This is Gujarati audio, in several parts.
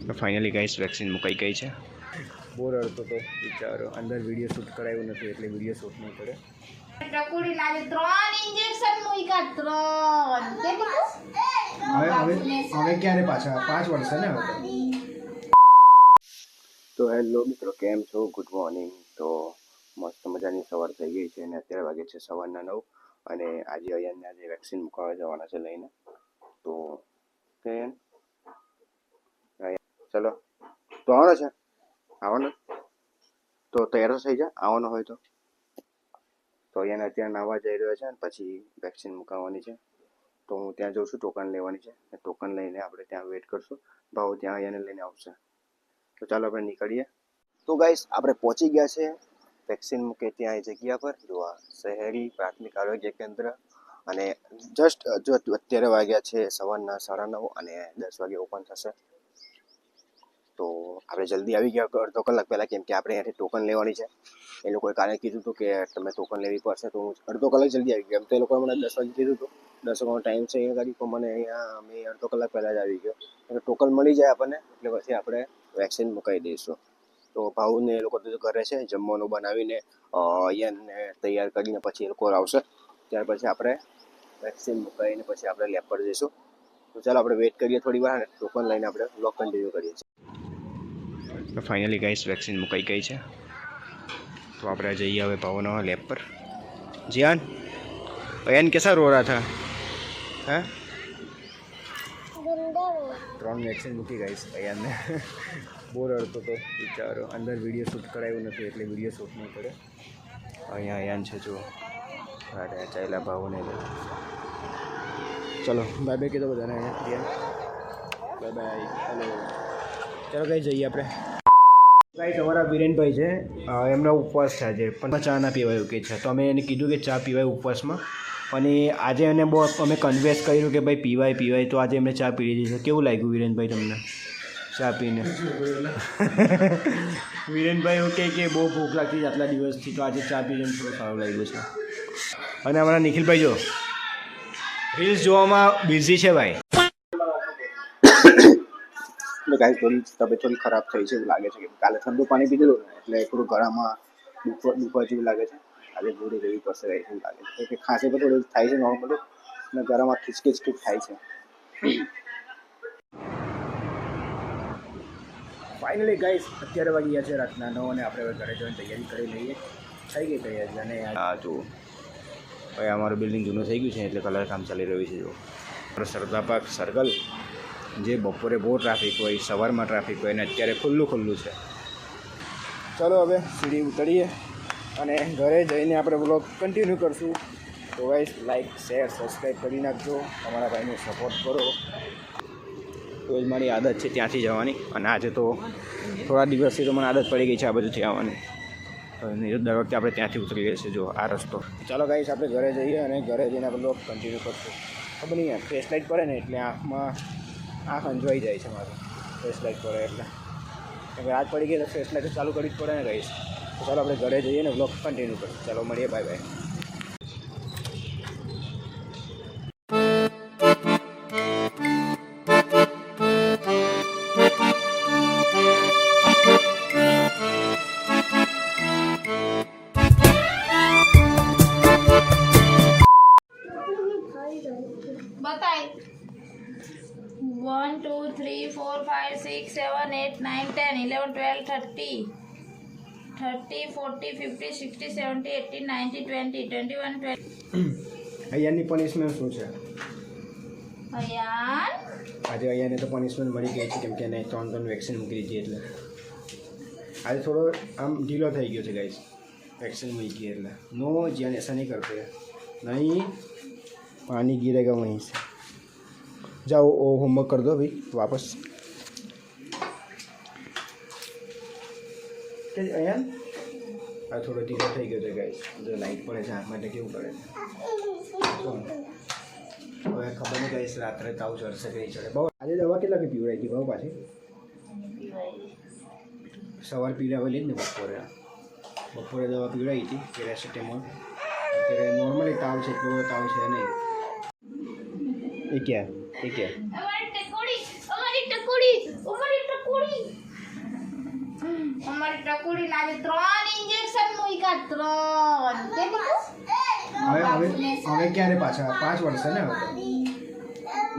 તો ફાઇનલી ગાઈસ વેક્સિન મુકાઈ ગઈ છે. બોર અડતો તો વિચારો અંદર વિડીયો શૂટ કરાવ્યું નથી એટલે વિડીયો શૂટ નહીં કરે. ટકોડી લાગે 3 ઇન્જેક્શન મુઈકા 3 કેટલું હવે ક્યારે પાછા 5 વર્ષ ને હવે તો હેલો મિત્રો, કેમ છો? Good morning. તો મસ્ત મજાની સવાર થઈ ગઈ છે અને અત્યારે વાગે છે 9:15 અને આજે અહીંયા જે વેક્સિન મુકાવવા જવાના છે લઈને. તો કેમ ચલો તો આવવાનો તો તૈયાર થઈ જા, આવવાનો હોય તો અહીંયા અત્યારે નાવા જઈ રહ્યો છે અને પછી વેક્સિન મુકાવવાની છે. તો હું ત્યાં જઉં છું, ટોકન લેવાની છે. ટોકન લઈને આપણે ત્યાં વેઇટ કરશું. ભાવ ત્યાં અહીંયાને લઈને આવશે. તો ચાલો આપણે નીકળીએ. તો ગાઈસ આપણે પહોંચી ગયા છે વેક્સિન મૂકે ત્યાં એ જગ્યા પર. જો આ શહેરી પ્રાથમિક આરોગ્ય કેન્દ્ર અને જસ્ટ જો અત્યારે વાગ્યા છે સવારના 9:30 અને 10 વાગે ઓપન થશે. તો આપણે જલ્દી આવી ગયા અડધો કલાક પહેલાં, કેમ કે આપણે અહીંયાથી ટોકન લેવાની છે. એ લોકોએ કાલે કીધું હતું કે તમે ટોકન લેવી પડશે, તો હું અડધો કલાક જલ્દી આવી ગયો. એમ તો એ લોકોએ મને 10 વાગે કીધું હતું, 10 વાગ્યાનો ટાઈમ છે અહીંયા ગાડી, તો મને અહીંયા અમે અડધો કલાક પહેલાં જ આવી ગયો. એટલે ટોકન મળી જાય આપણને એટલે પછી આપણે વેક્સિન મુકાવી દઈશું. તો ભાવને એ લોકો તો કરે છે જમવાનું બનાવીને અહીંયાને તૈયાર કરીને પછી એ લોકો આવશે. ત્યાર પછી આપણે વેક્સિન મુકાવીને પછી આપણે લેબ પર જઈશું. તો ચાલો આપણે વેઇટ કરીએ થોડી વાર અને ટોકન લઈને આપણે બ્લોગ કન્ટિન્યુ કરીએ છીએ. તો ફાઇનલી ગાઈસ વેક્સિન મુકાઈ ગઈ છે. तो आप जाइए હવે ભાવના લેબ પર. जियान अयन कैसा रो रहा था? हैं 3 વેક્સિન મૂકી ગાઈસ અયન ને બોર અડતો તો વિચારો. અંદર વિડીયો શૂટ કરાવ્યું નથી એટલે વિડીયો શૂટ નહીં કરે. અહીંયા અયન છે જો અરે ચાલ્યા ભાવને. ચલો બાય બાય કીધો બધાને. Bye bye, hello. ચલો કઈ જઈએ આપણે. ગાઈસ અમારા વિરેનભાઈ છે, એમનો ઉપવાસ છે આજે, પણ ચા ના પીવાય એવું કે છે. તો અમે એને કીધું કે ચા પીવાય ઉપવાસમાં, અને આજે એને બહુ અમે કન્વેન્સ કર્યું કે ભાઈ પીવાય. તો આજે એમને ચા પી લીધી છે. કેવું લાગ્યું વિરેનભાઈ તમને ચા પીને? વિરેનભાઈ એવું કહે કે બહુ ભૂખ લાગતી છે આટલા દિવસથી, તો આજે ચા પીને થોડું સારું લાગ્યું છે. અને અમારા નિખિલભાઈ જો રીલ્સ જોવામાં બિઝી છે ભાઈ. એટલે ગાઈસ થોડી તબિયત થોડી ખરાબ થઈ છે એવું લાગે છે, કે કાલે ઠંડુ પાણી પીધેલું ને એટલે થોડું ગળામાં દુખવા જેવું લાગે છે. આજે ગોળી લેવી પડશે ગાઈસ એવું લાગે છે, કે ખાંસી પણ થોડી થાય છે નોર્મલી, અને ગળામાં ખીચખીચ થાય છે. ફાઇનલી ગાઈસ અત્યારે વાગી ગયા છે રાતના 9 અને આપણે હવે ઘરે જવાની તૈયારી કરી લઈએ. થઈ ગઈ તૈયારી. અને હા જો ભાઈ અમારું બિલ્ડિંગ જૂનું થઈ ગયું છે એટલે કલર કામ ચાલી રહ્યું છે. જો સરદાર પાર્ક સર્કલ જે બપોરે બહુ ટ્રાફિક હોય, સવારમાં ટ્રાફિક હોય, અને અત્યારે ખુલ્લું છે. ચલો હવે સીડી ઉતરીએ અને ઘરે જઈને આપણે બ્લોગ કન્ટિન્યુ કરશું. તો ગાઈસ લાઈક શેર સબસ્ક્રાઈબ કરી નાખજો, તમારા ભાઈને સપોર્ટ કરો. રોજ મારી આદત છે ત્યાંથી જવાની, અને આજે તો થોડા દિવસથી તો મને આદત પડી ગઈ છે આ બધુંથી આવવાની. તો દર વખતે આપણે ત્યાંથી ઉતરીએ છીએ. જો આ રસ્તો. ચાલો ગાઈસ આપણે ઘરે જઈએ અને ઘરે જઈને આપણે બ્લોગ કન્ટિન્યુ કરશું. ખબર નહીં ફ્લેશ લાઇટ પડે ને એટલે આંખ અંજવાઈ જાય છે મારું. ફ્લેશ લાઇટ પડે એટલે રાત પડી ગઈ તો ફ્લેશ લાઇટ ચાલુ કરવી જ પડે ને ગાઈસ. તો ચાલો આપણે ઘરે જઈએ ને બ્લોગ કન્ટિન્યુ કરીશું. ચાલો મળીએ, બાય બાય. बताए 1 2 3 4 5 6 7 8 9 10 11 12 13 30 40 50 60 70 80 90 20 21 20. અહીંયાની પનિશમેન્ટ શું છે? અયાન આજે અહીંયાને તો પનિશમેન્ટ મળી ગઈ છે, કેમ કે એને 3 વેક્સિન મૂકી દીધી એટલે આજે થોડો આમ ઢીલો થઈ ગયો છે ગાઈસ. વેક્સિન મૂકી એટલે નો જ્યાં ऐसा नहीं करते नहीं, पानी गिरेगा वहीं से. जाओ वो होमवर्क कर दो अभी वापस. અહીંયા આ થોડો ઢીલો થઈ ગયો છે ગાઈસ. જો લાઈટ પડે છે આંખ માટે કેવું પડે છે. હવે ખબર નહીં ગાઈસ રાત્રે તાવ ચડશે કે નહીં ચડે. બહુ આજે દવા કેટલા કે પીવડાવી હતી બહુ પાછી? સવાર પીવડાવેલી જ ને બપોરે દવા પીવડાવી હતી પેરાસિટામોલ. અત્યારે નોર્મલી તાવ છે, એટલો બધો તાવ છે નહીં. એ क्या हमारी टकोड़ी આજે 3 ઇન્જેક્શન મૂક્યા 3 હવે ક્યારે પાછા 5 વર્ષ ને હવે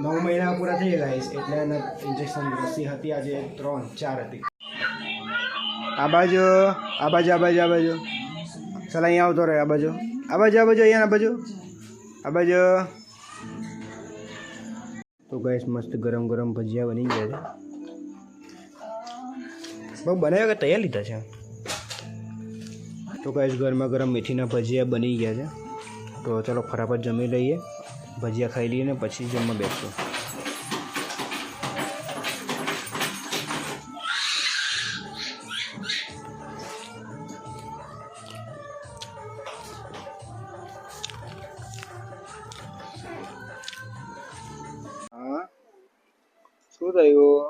9 મહિના પૂરા થઈ ગયા એટલે એના ઇન્જેક્શન રસી હતી આજે 3-4 હતી. આ બાજુ ચાલ અહીંયા આવતો રહે. આ બાજુ અહીંયા આ બાજુ તો ગાઈસ મસ્ત ગરમ ગરમ ભજીયા બની ગયા છે. બહુ બનાવ્યા કે તૈયાર લીધા છે. તો ગાઈસ ગરમા ગરમ મેથીના ભજીયા બની ગયા છે. તો ચાલો ફટાફટ જમી લઈએ, ભજીયા ખાઈ લઈએ ને પછી જમવા બેસશું. હા શું થયું?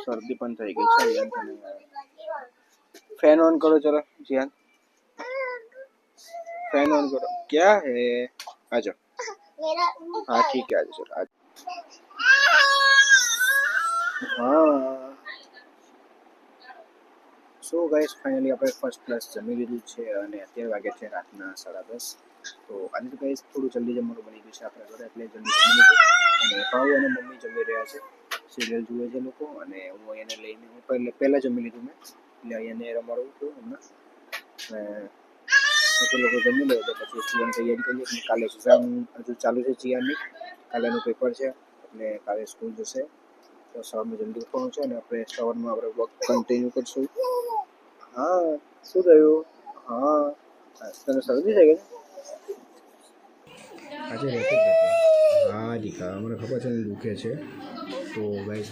શરદી પણ થઈ ગઈ છે. फैन ऑन करो चलो जियान, फैन ऑन करो. क्या है? आ जाओ. हाँ ठीक है आ जाओ चलो आ जाओ. हाँ સો ગાઈસ ફાઇનલી આપણે ફર્સ્ટ ક્લાસ જમી લીધું છે અને અત્યારે વાગે છે રાતના 10:30. તો આજે તો ગાઈસ થોડું જલ્દી જમવાનું બની ગયું છે આપણે ઘરે એટલે જલ્દી જમી લીધું. અને ભાવ અને મમ્મી જમી રહ્યા છે, સિરિયલ જુએ છે લોકો અને હું એને લઈને હું પહેલાં જમી લીધું મેં એટલે અહીંયા રમાડું છું હમણાં. અને લોકો જમી લે તો પછી સ્ટુડન્ટ તૈયારી કરીએ કે કાલે એક્ઝામ હજુ ચાલુ છે જીઆરની, કાલે એનું પેપર છે એટલે કાલે સ્કૂલ જશે. તો સવારમાં જલ્દી ઉઠવાનું છે અને આપણે સવારમાં આપણે વર્ક કન્ટિન્યુ કરશું. હા શું થયું? હા તને શરદી થઈ ગઈ? આજે રહેતી જ નથી. હા દીકા મને ખબર છે ને દુખે છે. તો ગાઈસ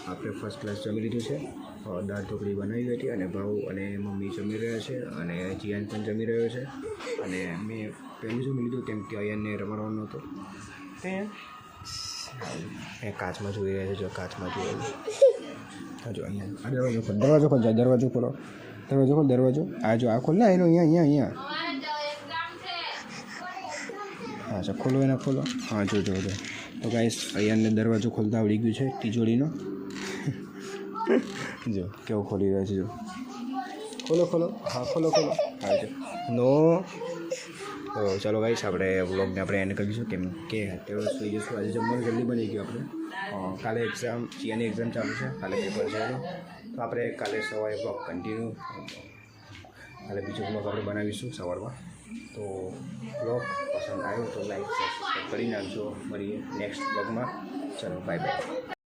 આપણે ફર્સ્ટ ક્લાસ જમી લીધું છે. દાળ ઢોકળી બનાવી હતી અને ભાવ અને મમ્મી જમી રહ્યા છે અને જીયાન પણ જમી રહ્યો છે. અને મેં પહેલું જમી લીધું કેમ કે અહીંયાને રમાડવાનો હતો. એ કાચમાં જોઈ રહ્યા છે, જો કાચમાં જોઈ રહ્યું. હા જો અહીંયા આ દરવાજો ખોલ, દરવાજો ખોલ, દરવાજો ખોલો, દરવાજો ખોલ, દરવાજો આ જો આ ખોલ ને એનો અહીંયા. હા ચાલ ખોલો એને ખોલો. હા જો. તો ગાઈસ અહીંયાને દરવાજો ખોલતા આવડી ગયું છે તિજોરીનો. જો કેવું ખોલી રહ્યો છે જો. ખોલો. હા ખોલો. હા જો નો. તો ચાલો ગાઈસ આપણે વ્લોગને આપણે એન્ડ કરીશું કેમ કે અત્યારે સુઈ જશું. આજે જમવાનું જલ્દી બની ગયું આપણે. કાલે એક્ઝામ જીયાની એક્ઝામ ચાલુ છે, કાલે પેપર છે તો આપણે કાલે સવારે વ્લોગ કન્ટિન્યુ કાલે બીજો વ્લોગ આપણે બનાવીશું સવારમાં. તો વ્લોગ પસંદ આવ્યો તો લાઈક સબસ્ક્રાઈબ કરી નાખજો. મળીએ નેક્સ્ટ વ્લોગમાં. ચાલો બાય.